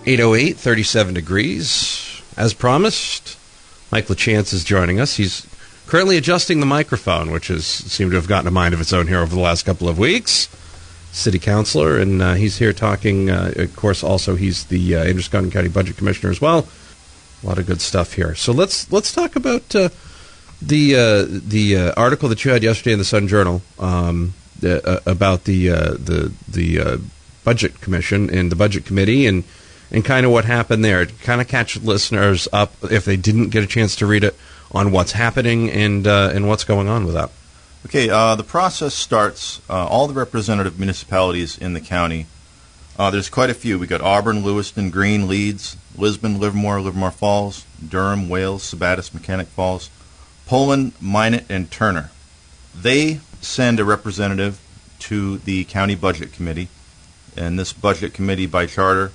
8:08, 37 degrees. As promised, Mike Lachance is joining us. He's currently adjusting the microphone, which has seemed to have gotten a mind of its own here over the last couple of weeks. City Councilor, and he's here talking, of course, also he's the Androscoggin County Budget Commissioner as well. A lot of good stuff here. So let's talk about the article that you had yesterday in the Sun Journal about the Budget Commission and the Budget Committee and kind of what happened there. Kind of catch listeners up if they didn't get a chance to read it on what's happening and what's going on with that. Okay, the process starts, all the representative municipalities in the county, there's quite a few. We got Auburn, Lewiston, Greene, Leeds, Lisbon, Livermore Falls, Durham, Wales, Sabattis, Mechanic Falls, Poland, Minot, and Turner. They send a representative to the county budget committee, and this budget committee by charter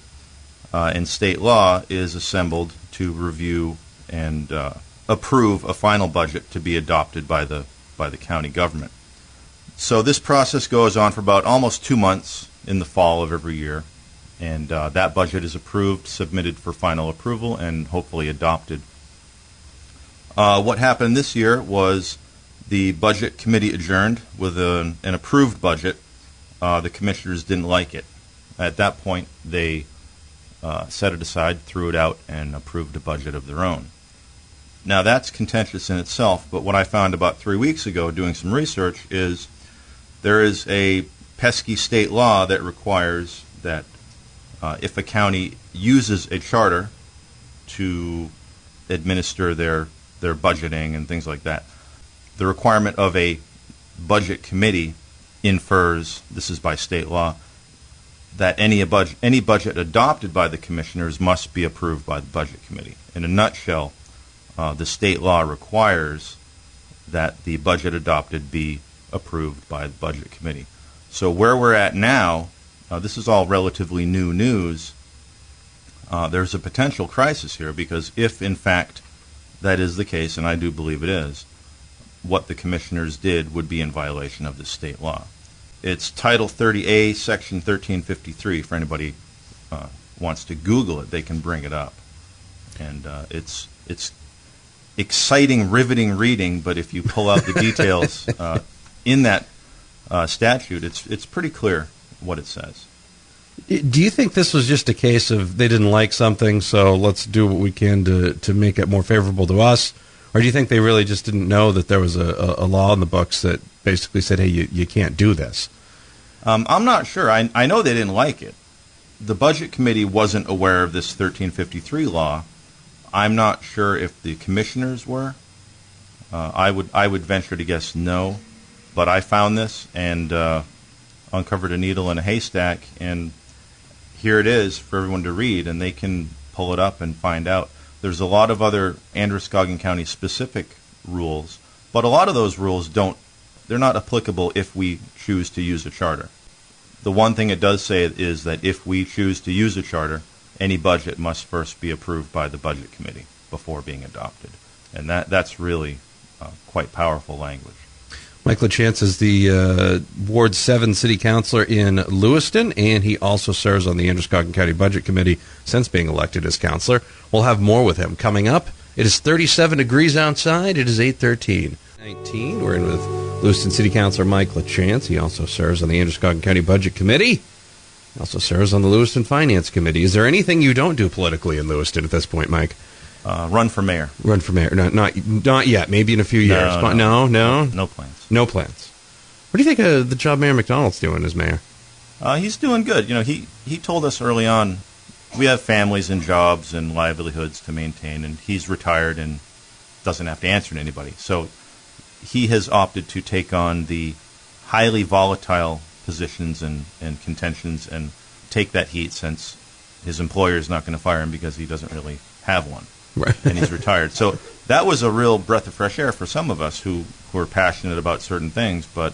and state law is assembled to review and approve a final budget to be adopted by the county government. So this process goes on for about almost 2 months in the fall of every year, and that budget is approved, submitted for final approval, and hopefully adopted. What happened this year was the budget committee adjourned with an approved budget. The commissioners didn't like it. At that point, they set it aside, threw it out, and approved a budget of their own. Now, that's contentious in itself, but what I found about 3 weeks ago doing some research is there is a pesky state law that requires that if a county uses a charter to administer their budgeting and things like that, the requirement of a budget committee infers, this is by state law, that any budget adopted by the commissioners must be approved by the budget committee. In a nutshell, the state law requires that the budget adopted be approved by the budget committee. So where we're at now, this is all relatively new news. There's a potential crisis here because if, in fact, that is the case, and I do believe it is, what the commissioners did would be in violation of the state law. It's Title 30A, Section 1353. For anybody wants to Google it, they can bring it up. And it's exciting, riveting reading, but if you pull out the details in that statute, it's pretty clear what it says. Do you think this was just a case of they didn't like something, so let's do what we can to make it more favorable to us? Or do you think they really just didn't know that there was a law in the books that basically said, hey, you can't do this? I'm not sure. I know they didn't like it. The Budget Committee wasn't aware of this 1353 law. I'm not sure if the commissioners were. I would venture to guess no. But I found this and uncovered a needle in a haystack, and here it is for everyone to read, and they can pull it up and find out. There's a lot of other Androscoggin County specific rules, but a lot of those rules they're not applicable if we choose to use a charter. The one thing it does say is that if we choose to use a charter, any budget must first be approved by the Budget Committee before being adopted. And that's really quite powerful language. Mike Lachance is the Ward 7 City Councilor in Lewiston, and he also serves on the Androscoggin County Budget Committee since being elected as councilor. We'll have more with him coming up. It is 37 degrees outside. It is 8:13. 19. We're in with Lewiston City Councilor Mike Lachance. He also serves on the Androscoggin County Budget Committee. He also serves on the Lewiston Finance Committee. Is there anything you don't do politically in Lewiston at this point, Mike? Run for mayor. Run for mayor. No, not yet. Maybe in a few years. No plans. No plans. What do you think of the job Mayor Macdonald's doing as mayor? He's doing good. You know, he told us early on we have families and jobs and livelihoods to maintain, and he's retired and doesn't have to answer to anybody. So he has opted to take on the highly volatile positions and contentions and take that heat since his employer is not going to fire him because he doesn't really have one. Right. And he's retired. So that was a real breath of fresh air for some of us who are passionate about certain things. But,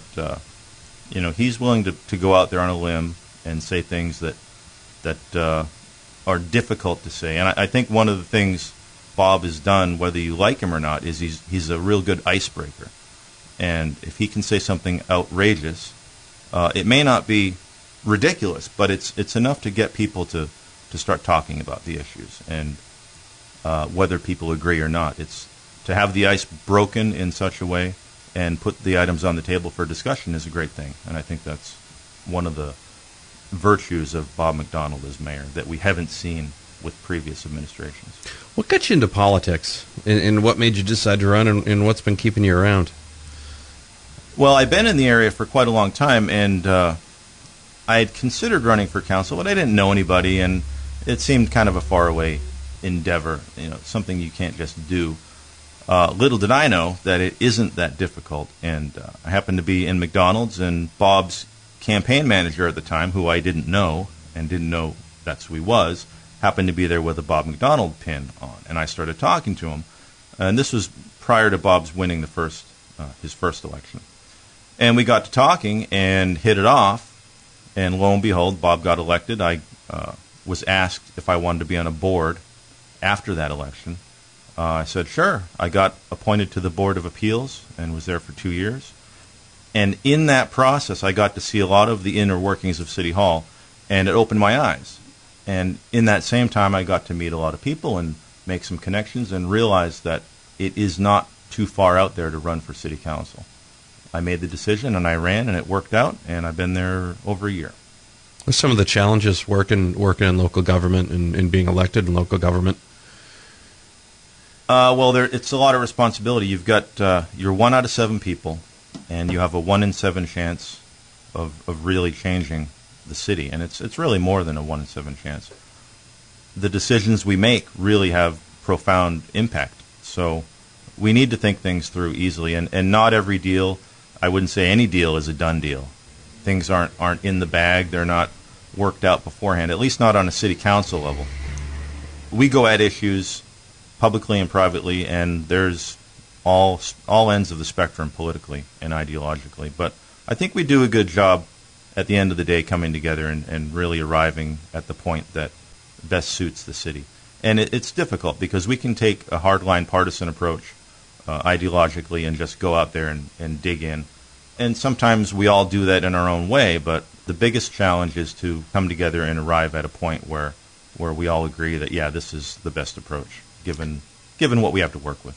he's willing to go out there on a limb and say things that are difficult to say. And I think one of the things Bob has done, whether you like him or not, is he's a real good icebreaker. And if he can say something outrageous, it may not be ridiculous, but it's enough to get people to to start talking about the issues and whether people agree or not. It's to have the ice broken in such a way and put the items on the table for discussion is a great thing, and I think that's one of the virtues of Bob Macdonald as mayor that we haven't seen with previous administrations. What got you into politics, and what made you decide to run, and what's been keeping you around? Well, I've been in the area for quite a long time, and I had considered running for council, but I didn't know anybody, and it seemed kind of a faraway endeavor, something you can't just do. Little did I know that it isn't that difficult, and I happened to be in McDonald's, and Bob's campaign manager at the time, who I didn't know and didn't know that's who he was, happened to be there with a Bob Macdonald pin on, and I started talking to him, and this was prior to Bob's winning his first election. And we got to talking and hit it off, and lo and behold, Bob got elected. I was asked if I wanted to be on a board after that election. I said, sure. I got appointed to the Board of Appeals and was there for 2 years. And in that process, I got to see a lot of the inner workings of City Hall, and it opened my eyes. And in that same time, I got to meet a lot of people and make some connections and realize that it is not too far out there to run for City Council. I made the decision, and I ran, and it worked out, and I've been there over a year. What's some of the challenges working in local government and being elected in local government? Well, it's a lot of responsibility. You've got you're 1 out of 7 people, and you have a 1 in 7 chance of really changing the city, and it's really more than a 1 in 7 chance. The decisions we make really have profound impact, so we need to think things through easily, and not every deal, I wouldn't say any deal is a done deal. Things aren't in the bag, they're not worked out beforehand, at least not on a city council level. We go at issues publicly and privately, and there's all ends of the spectrum politically and ideologically. But I think we do a good job at the end of the day coming together and really arriving at the point that best suits the city. And it's difficult because we can take a hardline partisan approach ideologically and just go out there and dig in. And sometimes we all do that in our own way, but the biggest challenge is to come together and arrive at a point where we all agree that, yeah, this is the best approach, given what we have to work with.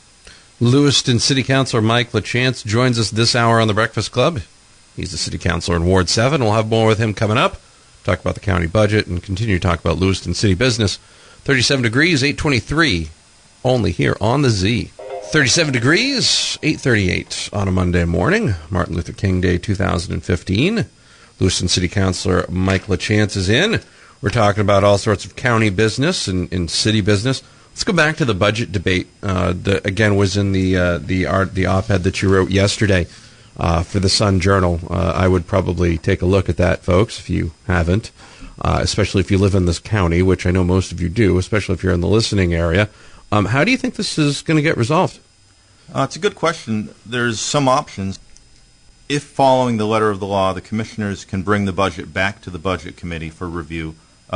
Lewiston City Councilor Mike Lachance joins us this hour on The Breakfast Club. He's the City Councilor in Ward 7. We'll have more with him coming up, talk about the county budget, and continue to talk about Lewiston city business. 37 degrees, 8:23, only here on the Z. 37 degrees, 8:38 on a Monday morning, Martin Luther King Day 2015. Lewiston City Councilor Mike Lachance is in. We're talking about all sorts of county business and city business. Let's go back to the budget debate. That again was in the op-ed that you wrote yesterday for the Sun Journal. I would probably take a look at that, folks, if you haven't, especially if you live in this county, which I know most of you do, especially if you're in the listening area. How do you think this is going to get resolved? It's a good question. There's some options. If following the letter of the law, the commissioners can bring the budget back to the budget committee for review.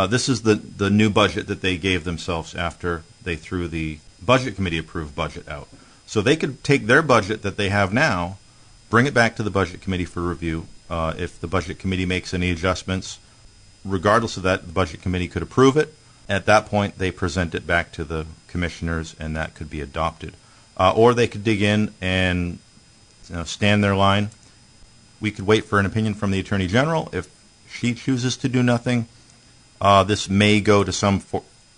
This is the new budget that they gave themselves after they threw the budget committee approved budget out. So they could take their budget that they have now, bring it back to the budget committee for review. If the budget committee makes any adjustments, regardless of that, the budget committee could approve it. At that point, they present it back to the commissioners, and that could be adopted. Or they could dig in and stand their line. We could wait for an opinion from the Attorney General. If she chooses to do nothing, this may go to some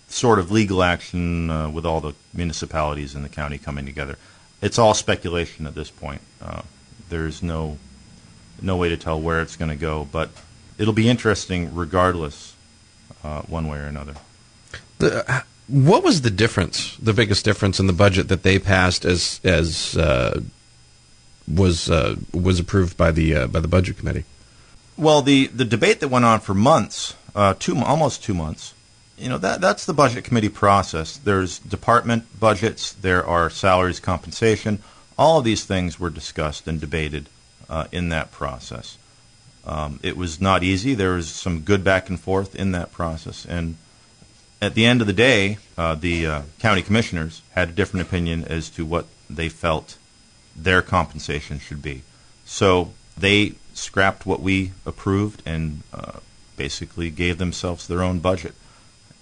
sort of legal action with all the municipalities in the county coming together. It's all speculation at this point. There's no way to tell where it's going to go, but it'll be interesting regardless, one way or another. What was the difference, the biggest difference in the budget that they passed as was approved by the budget committee? Well, the debate that went on for months, almost 2 months, that's the budget committee process. There's department budgets, there are salaries, compensation. All of these things were discussed and debated in that process. It was not easy. There was some good back and forth in that process, and at the end of the day, the county commissioners had a different opinion as to what they felt their compensation should be. So they scrapped what we approved and basically gave themselves their own budget.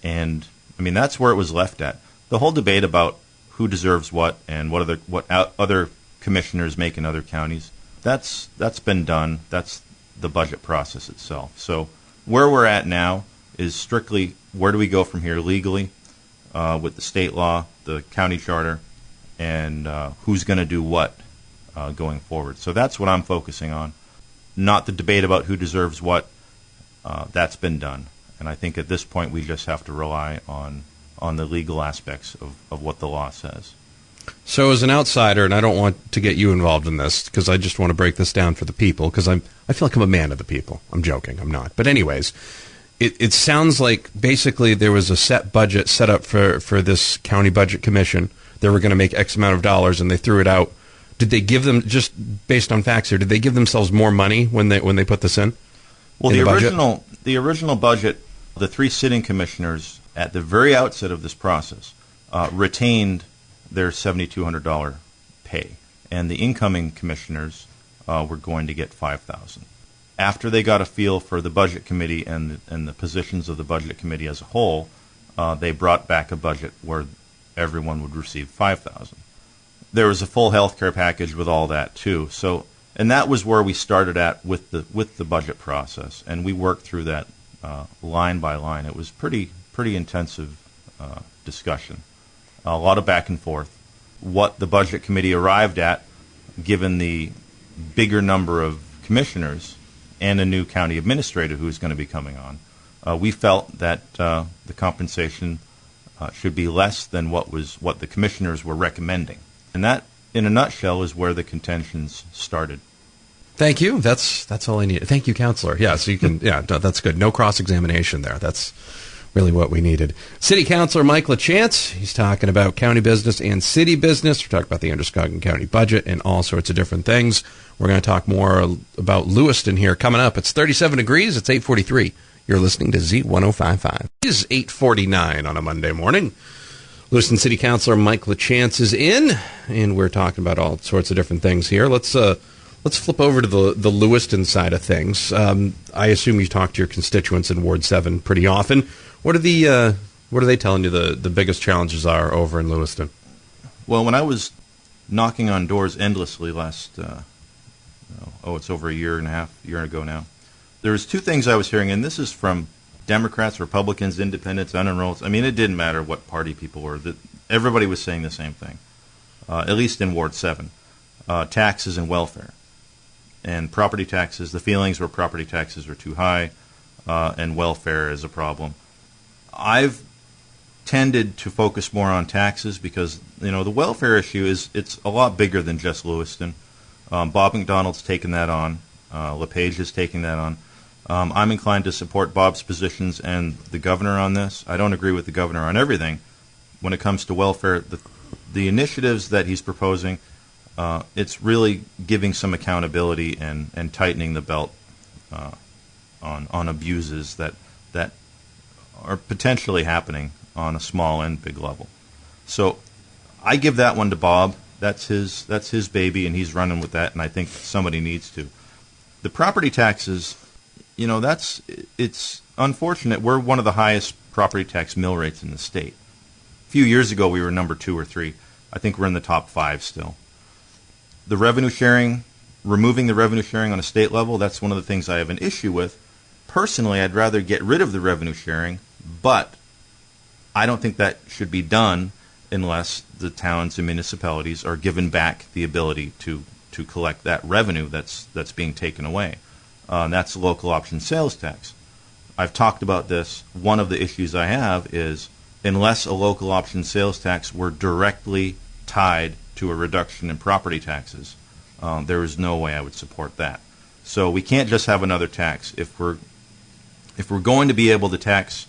And I mean, that's where it was left at. The whole debate about who deserves what and what other commissioners make in other counties, that's been done. That's the budget process itself. So where we're at now is strictly where do we go from here legally with the state law, the county charter, and who's going to do what going forward. So that's what I'm focusing on, not the debate about who deserves what. That's been done. And I think at this point we just have to rely on the legal aspects of what the law says. So as an outsider, and I don't want to get you involved in this because I just want to break this down for the people because I feel like I'm a man of the people. I'm joking. I'm not. But anyways, it sounds like basically there was a set budget set up for this county budget commission. They were going to make X amount of dollars and they threw it out. Did they give them, just based on facts here, did they give themselves more money when they put this in? Well, in the original budget, the three sitting commissioners at the very outset of this process retained their $7,200 pay, and the incoming commissioners were going to get $5,000. After they got a feel for the budget committee and the positions of the budget committee as a whole, they brought back a budget where everyone would receive $5,000. There was a full health care package with all that too. So, and that was where we started at with the budget process, and we worked through that line by line. It was pretty intensive discussion, a lot of back and forth. What the budget committee arrived at, given the bigger number of commissioners and a new county administrator who's going to be coming on, we felt that the compensation should be less than what the commissioners were recommending. And that, in a nutshell, is where the contentions started. Thank you. That's all I need. Thank you, Councilor. Yeah, so you can. Yeah, no, that's good. No cross-examination there. That's really what we needed. City Councilor Mike Lachance. He's talking about county business and city business. We're talking about the Androscoggin County budget and all sorts of different things. We're going to talk more about Lewiston here coming up. It's 37 degrees. It's 8:43. You're listening to Z105.5. It is 8:49 on a Monday morning. Lewiston City Councilor Mike Lachance is in, and we're talking about all sorts of different things here. Let's flip over to the Lewiston side of things. I assume you talk to your constituents in Ward 7 pretty often. What are they telling you the biggest challenges are over in Lewiston? Well, when I was knocking on doors endlessly last, it's over a year ago now, there was two things I was hearing, and this is from Democrats, Republicans, Independents, unenrolled. I mean, it didn't matter what party people were. Everybody was saying the same thing, at least in Ward 7. Taxes and welfare. And property taxes, the feelings were property taxes are too high, and welfare is a problem. I've tended to focus more on taxes because, the welfare issue it's a lot bigger than just Lewiston. Bob Macdonald's taken that on. LePage is taking that on. I'm inclined to support Bob's positions and the governor on this. I don't agree with the governor on everything. When it comes to welfare, the initiatives that he's proposing, it's really giving some accountability and tightening the belt on abuses that are potentially happening on a small and big level. So I give that one to Bob. That's his baby, and he's running with that, and I think somebody needs to. The property taxes, it's unfortunate. We're one of the highest property tax mill rates in the state. A few years ago, we were number 2 or 3. I think we're in the top 5 still. The revenue sharing, removing the revenue sharing on a state level, that's one of the things I have an issue with. Personally, I'd rather get rid of the revenue sharing, but I don't think that should be done unless the towns and municipalities are given back the ability to collect that revenue that's being taken away. And that's local option sales tax. I've talked about this. One of the issues I have is unless a local option sales tax were directly tied to a reduction in property taxes, there is no way I would support that. So we can't just have another tax. If we're going to be able to tax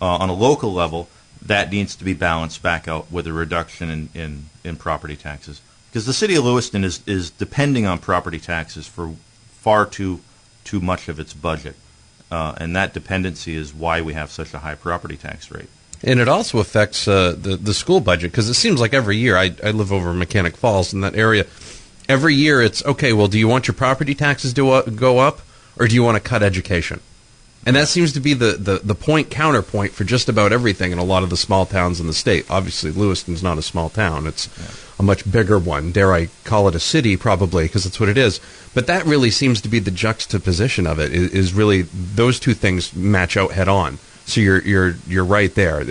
on a local level, that needs to be balanced back out with a reduction in property taxes. Because the city of Lewiston is depending on property taxes for far too much of its budget. And that dependency is why we have such a high property tax rate. And it also affects the school budget, because it seems like every year, I live over in Mechanic Falls in that area, every year it's, okay, well, do you want your property taxes to go up, or do you want to cut education? And that seems to be the counterpoint for just about everything in a lot of the small towns in the state. Obviously, Lewiston's not a small town. It's a much bigger one. Dare I call it a city, probably, because that's what it is. But that really seems to be the juxtaposition of it, is really those two things match out head on. So you're right there.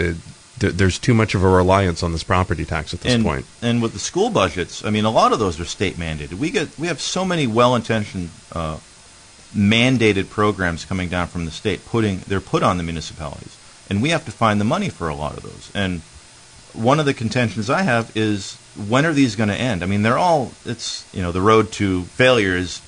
There's too much of a reliance on this property tax at this point. And with the school budgets, I mean, a lot of those are state mandated. We have so many well-intentioned mandated programs coming down from the state. They're put on the municipalities, and we have to find the money for a lot of those. And one of the contentions I have is, when are these going to end? I mean, the road to failure is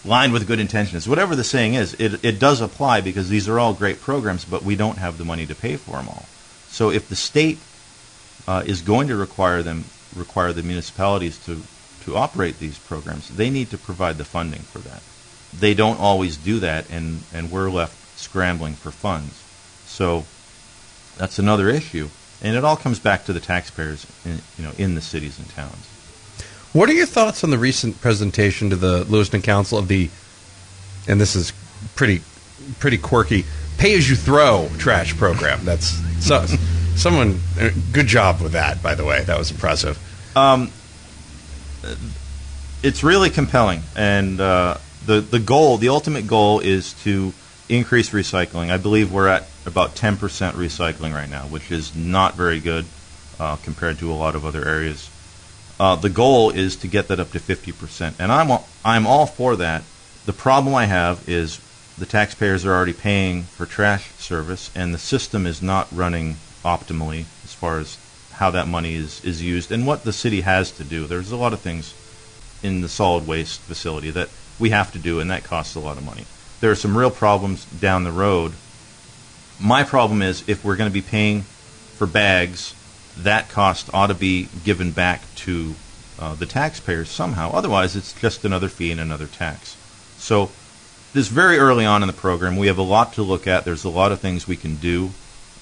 lined with good intentions. Whatever the saying is, it does apply, because these are all great programs, but we don't have the money to pay for them all. So if the state is going to require the municipalities to operate these programs, they need to provide the funding for that. They don't always do that, and we're left scrambling for funds. So that's another issue, and it all comes back to the taxpayers in the cities and towns. What are your thoughts on the recent presentation to the Lewiston Council of and this is pretty quirky, pay-as-you-throw trash program? That's someone. Good job with that, by the way. That was impressive. It's really compelling, and the ultimate goal is to increase recycling. I believe we're at about 10% recycling right now, which is not very good compared to a lot of other areas. The goal is to get that up to 50%, and I'm all for that. The problem I have is the taxpayers are already paying for trash service, and the system is not running optimally as far as how that money is used and what the city has to do. There's a lot of things in the solid waste facility that we have to do, and that costs a lot of money. There are some real problems down the road. My problem is, if we're going to be paying for bags, that cost ought to be given back to the taxpayers somehow. Otherwise, it's just another fee and another tax. So this is very early on in the program. We have a lot to look at. There's a lot of things we can do.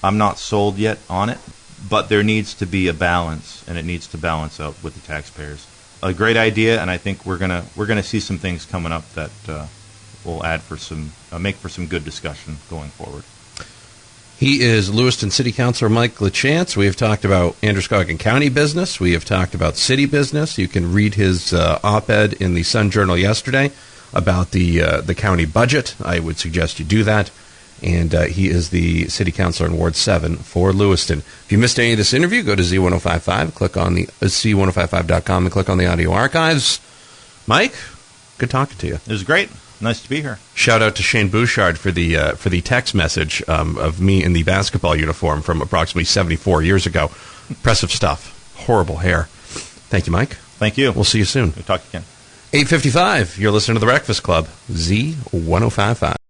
I'm not sold yet on it, but there needs to be a balance, and it needs to balance out with the taxpayers. A great idea, and I think we're gonna see some things coming up that will make for some good discussion going forward. He is Lewiston City Councilor Mike Lachance. We have talked about Androscoggin County business. We have talked about city business. You can read his op-ed in the Sun Journal yesterday about the county budget. I would suggest you do that. And he is the City Councilor in Ward 7 for Lewiston. If you missed any of this interview, go to Z105.5, click on the Z105.5.com, and click on the audio archives. Mike, good talking to you. It was great. Nice to be here. Shout out to Shane Bouchard for the text message of me in the basketball uniform from approximately 74 years ago. Impressive stuff. Horrible hair. Thank you, Mike. Thank you. We'll see you soon. We'll talk again. 8:55. You're listening to The Breakfast Club, Z105.5.